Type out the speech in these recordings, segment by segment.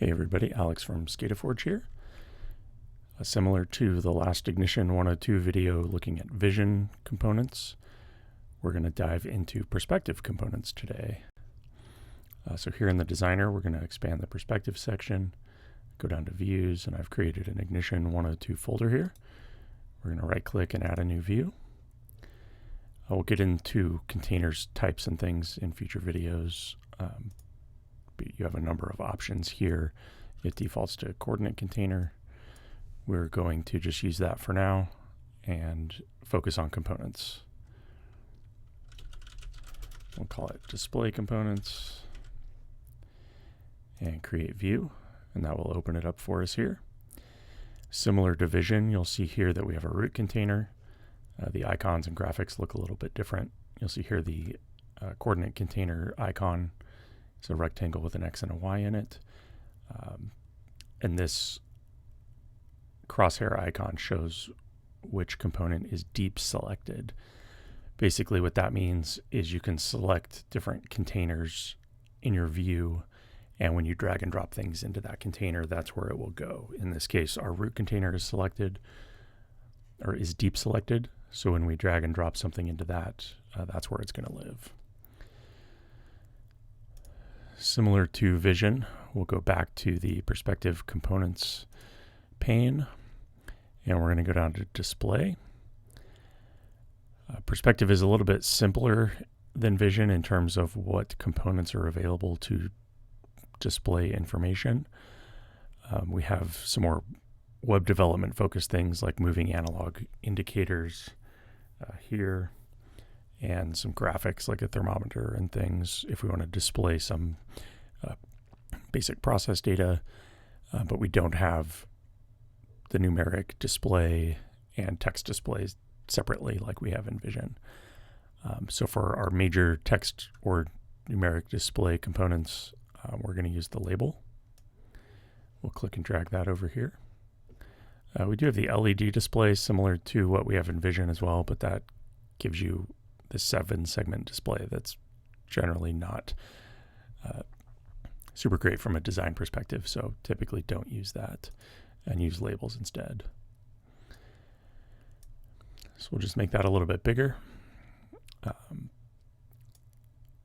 Hey everybody, Alex from SCADA here. Similar to the last Ignition 102 video looking at vision components, we're going to dive into perspective components today. So here in the designer, we're going to expand the perspective section, go down to views, and I've created an Ignition 102 folder here. We're going to right click and add a new view. We'll get into containers types and things in future videos. You have a number of options here. It defaults to coordinate container. We're going to just use that for now and focus on components. We'll call it display components and create view, and that will open it up for us here. Similar to vision, you'll see here that we have a root container. The icons and graphics look a little bit different. You'll see here the coordinate container icon. It's a rectangle with an X and a Y in it. And this crosshair icon shows which component is deep selected. Basically what that means is you can select different containers in your view, and when you drag and drop things into that container, that's where it will go. In this case, our root container is selected, or is deep selected. So when we drag and drop something into that, that's where it's going to live. Similar to vision, we'll go back to the perspective components pane, and we're going to go down to display. Perspective is a little bit simpler than vision in terms of what components are available to display information. We have some more web development focused things like moving analog indicators here, and some graphics like a thermometer and things if we want to display some basic process data, but we don't have the numeric display and text displays separately like we have in vision. So for our major text or numeric display components, we're going to use the label. We'll click and drag that over here. We do have the LED display similar to what we have in vision as well, but that gives you the 7-segment display that's generally not super great from a design perspective, so typically don't use that and use labels instead. So we'll just make that a little bit bigger.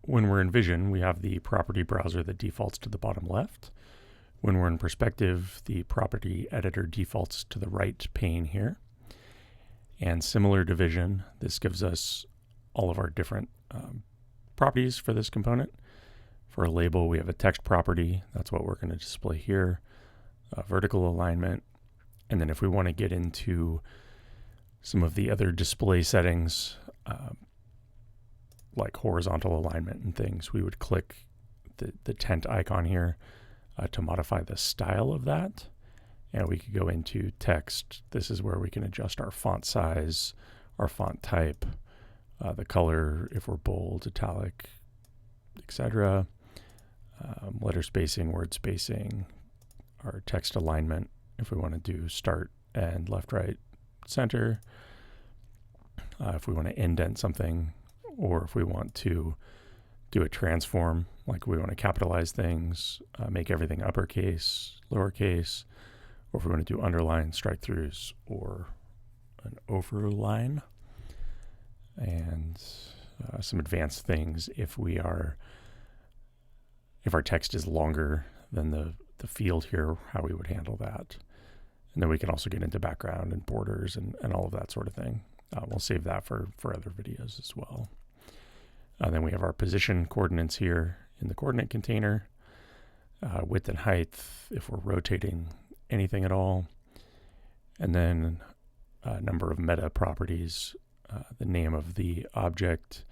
When we're in vision, we have the property browser that defaults to the bottom left. When we're in perspective, the property editor defaults to the right pane here. And similar to vision, this gives us all of our different properties for this component. For a label, we have a text property. That's what we're going to display here. Vertical alignment. And then if we want to get into some of the other display settings, like horizontal alignment and things, we would click the tent icon here to modify the style of that. And we could go into text. This is where we can adjust our font size, our font type, the color, if we're bold, italic, etc. Letter spacing, word spacing, our text alignment, if we want to do start and left, right, center. If we want to indent something, or if we want to do a transform, like we want to capitalize things, make everything uppercase, lowercase, or if we want to do underline, strike throughs, or an overline. And some advanced things if our text is longer than the field here, how we would handle that. And then we can also get into background and borders and all of that sort of thing. We'll save that for other videos as well. Then we have our position coordinates here in the coordinate container, width and height if we're rotating anything at all, and then a number of meta properties, the name of the object,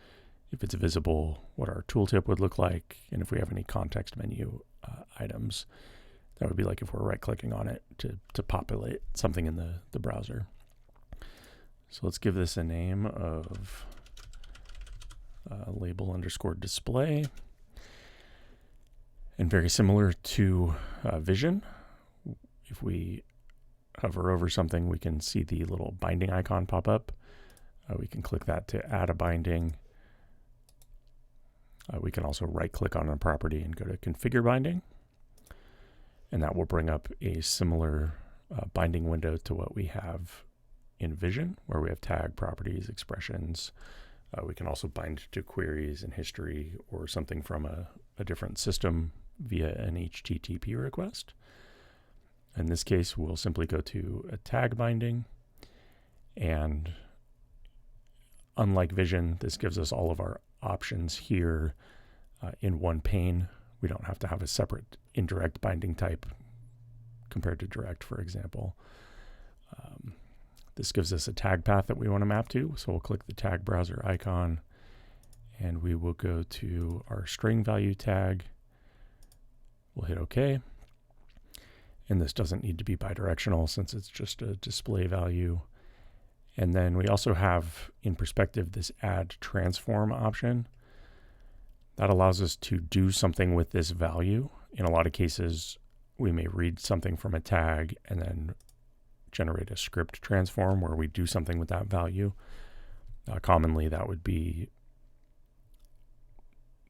if it's visible, what our tooltip would look like, and if we have any context menu items. That would be like if we're right-clicking on it to populate something in the browser. So let's give this a name of label underscore display. And very similar to vision, if we hover over something, we can see the little binding icon pop up. We can click that to add a binding. We can also right-click on a property and go to Configure Binding. And that will bring up a similar binding window to what we have in Vision, where we have tag, properties, expressions. We can also bind to queries and history or something from a different system via an HTTP request. In this case, we'll simply go to a tag binding, and unlike Vision, this gives us all of our options here in one pane. We don't have to have a separate indirect binding type compared to direct, for example. This gives us a tag path that we want to map to, so we'll click the tag browser icon, and we will go to our string value tag. We'll hit OK. And this doesn't need to be bidirectional since it's just a display value. And then we also have in perspective this add transform option. That allows us to do something with this value. In a lot of cases, we may read something from a tag and then generate a script transform where we do something with that value. Commonly, that would be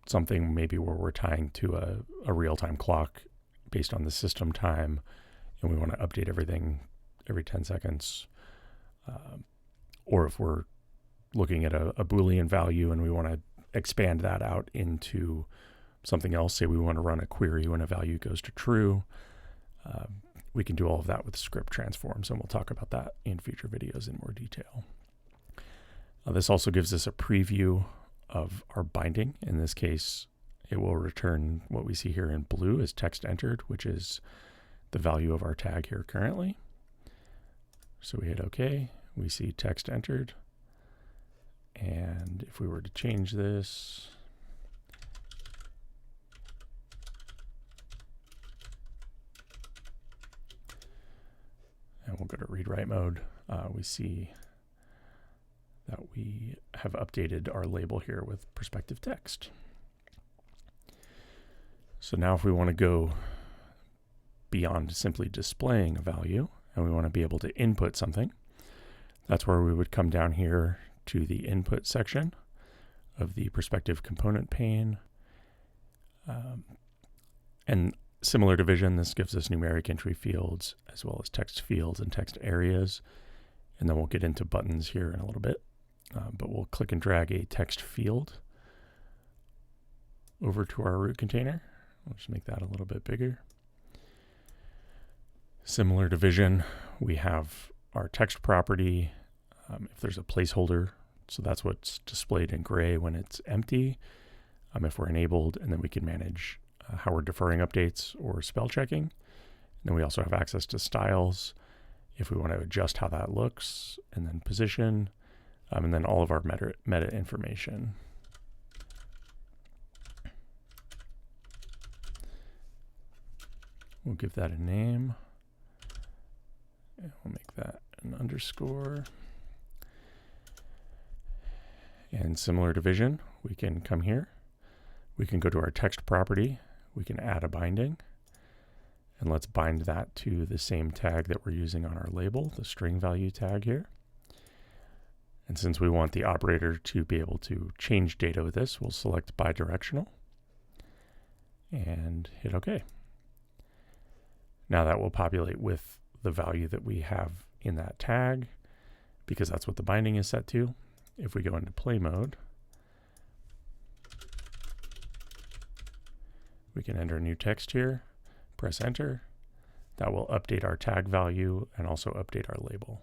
something maybe where we're tying to a real-time clock based on the system time, and we want to update everything every 10 seconds. Or if we're looking at a Boolean value and we want to expand that out into something else, say we want to run a query when a value goes to true, we can do all of that with script transforms, and we'll talk about that in future videos in more detail. This also gives us a preview of our binding. In this case, it will return what we see here in blue as text entered, which is the value of our tag here currently. So we hit OK, we see text entered. And if we were to change this, and we'll go to read-write mode, we see that we have updated our label here with perspective text. So now if we want to go beyond simply displaying a value and we want to be able to input something, that's where we would come down here to the input section of the perspective component pane. And similar to Vision, this gives us numeric entry fields as well as text fields and text areas. And then we'll get into buttons here in a little bit. But we'll click and drag a text field over to our root container. We'll just make that a little bit bigger. Similar to Vision, we have our text property. If there's a placeholder, so that's what's displayed in gray when it's empty, if we're enabled, and then we can manage how we're deferring updates or spell checking. And then we also have access to styles if we want to adjust how that looks, and then position, and then all of our meta information. We'll give that a name. And we'll make that an underscore. And similar to Vision, we can come here. We can go to our text property. We can add a binding. And let's bind that to the same tag that we're using on our label, the string value tag here. And since we want the operator to be able to change data with this, we'll select bidirectional and hit OK. Now that will populate with the value that we have in that tag because that's what the binding is set to. If we go into play mode, we can enter new text here, press enter. That will update our tag value and also update our label.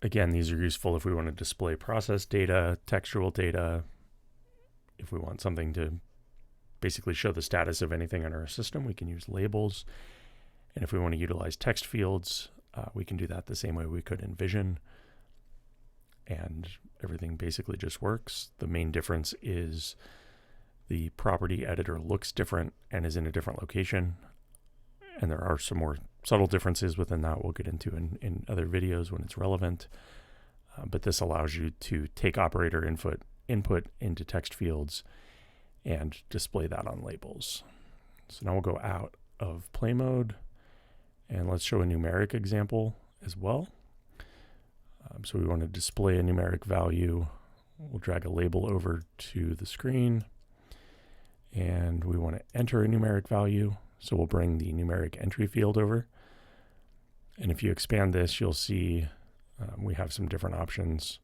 Again, these are useful if we want to display process data, textual data, if we want something to basically show the status of anything in our system, we can use labels. And if we want to utilize text fields, we can do that the same way we could in Vision. And everything basically just works. The main difference is the property editor looks different and is in a different location. And there are some more subtle differences within that we'll get into in other videos when it's relevant. But this allows you to take operator input into text fields and display that on labels. So now we'll go out of play mode and let's show a numeric example as well. So we want to display a numeric value. We'll drag a label over to the screen and we want to enter a numeric value. So we'll bring the numeric entry field over. And if you expand this, you'll see we have some different options.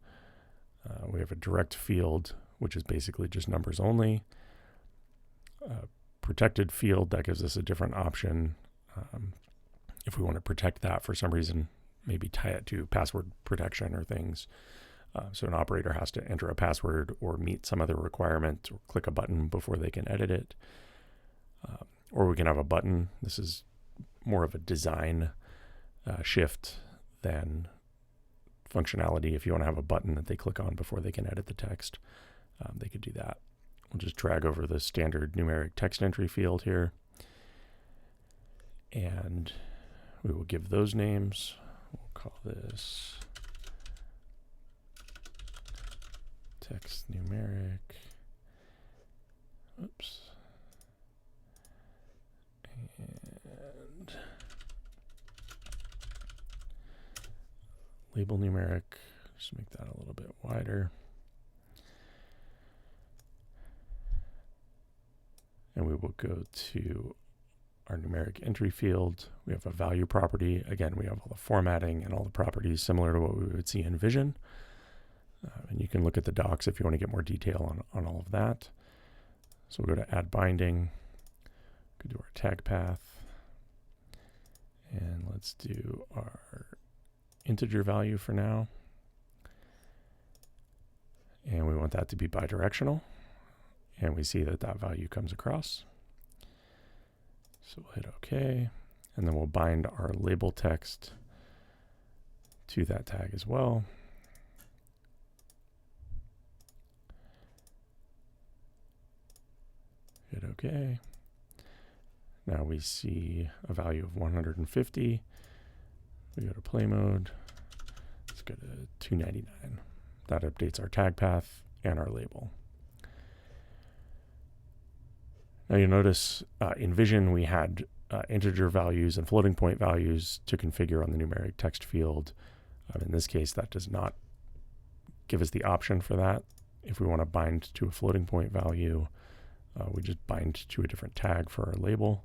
We have a direct field, which is basically just numbers only. Protected field, that gives us a different option. If we want to protect that for some reason, maybe tie it to password protection or things. So an operator has to enter a password or meet some other requirement or click a button before they can edit it. Or we can have a button. This is more of a design shift than functionality. If you want to have a button that they click on before they can edit the text, they could do that. We'll just drag over the standard numeric text entry field here. And we will give those names. We'll call this text numeric. Oops. And label numeric. Just make that a little bit wider. And we will go to our numeric entry field. We have a value property. Again, we have all the formatting and all the properties similar to what we would see in Vision. And you can look at the docs if you want to get more detail on all of that. So we'll go to add binding, go to our tag path, and let's do our integer value for now. And we want that to be bidirectional. And we see that that value comes across. So we'll hit OK, and then we'll bind our label text to that tag as well. Hit OK. Now we see a value of 150. We go to play mode. Let's go to 299. That updates our tag path and our label. Now you'll notice in Vision we had integer values and floating point values to configure on the numeric text field. In this case, that does not give us the option for that. If we want to bind to a floating point value, we just bind to a different tag for our label,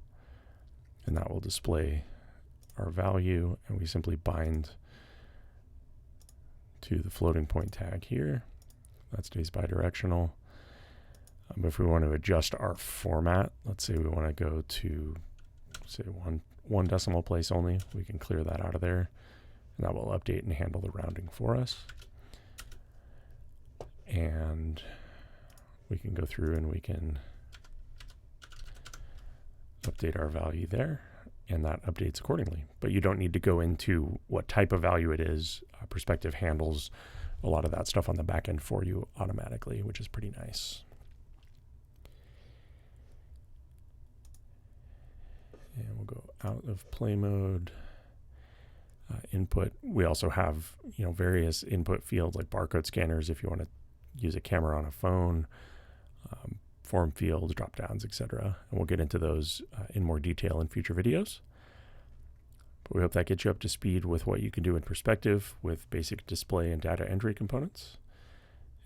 and that will display our value, and we simply bind to the floating point tag here. That stays bidirectional. If we want to adjust our format, let's say we want to go to, say, one decimal place only, we can clear that out of there, and that will update and handle the rounding for us. And we can go through and we can update our value there, and that updates accordingly. But you don't need to go into what type of value it is. Perspective handles a lot of that stuff on the back end for you automatically, which is pretty nice. And we'll go out of play mode. Input. We also have various input fields like barcode scanners if you want to use a camera on a phone, form fields, drop downs, etc. And we'll get into those in more detail in future videos. But we hope that gets you up to speed with what you can do in Perspective with basic display and data entry components.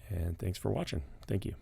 And thanks for watching. Thank you.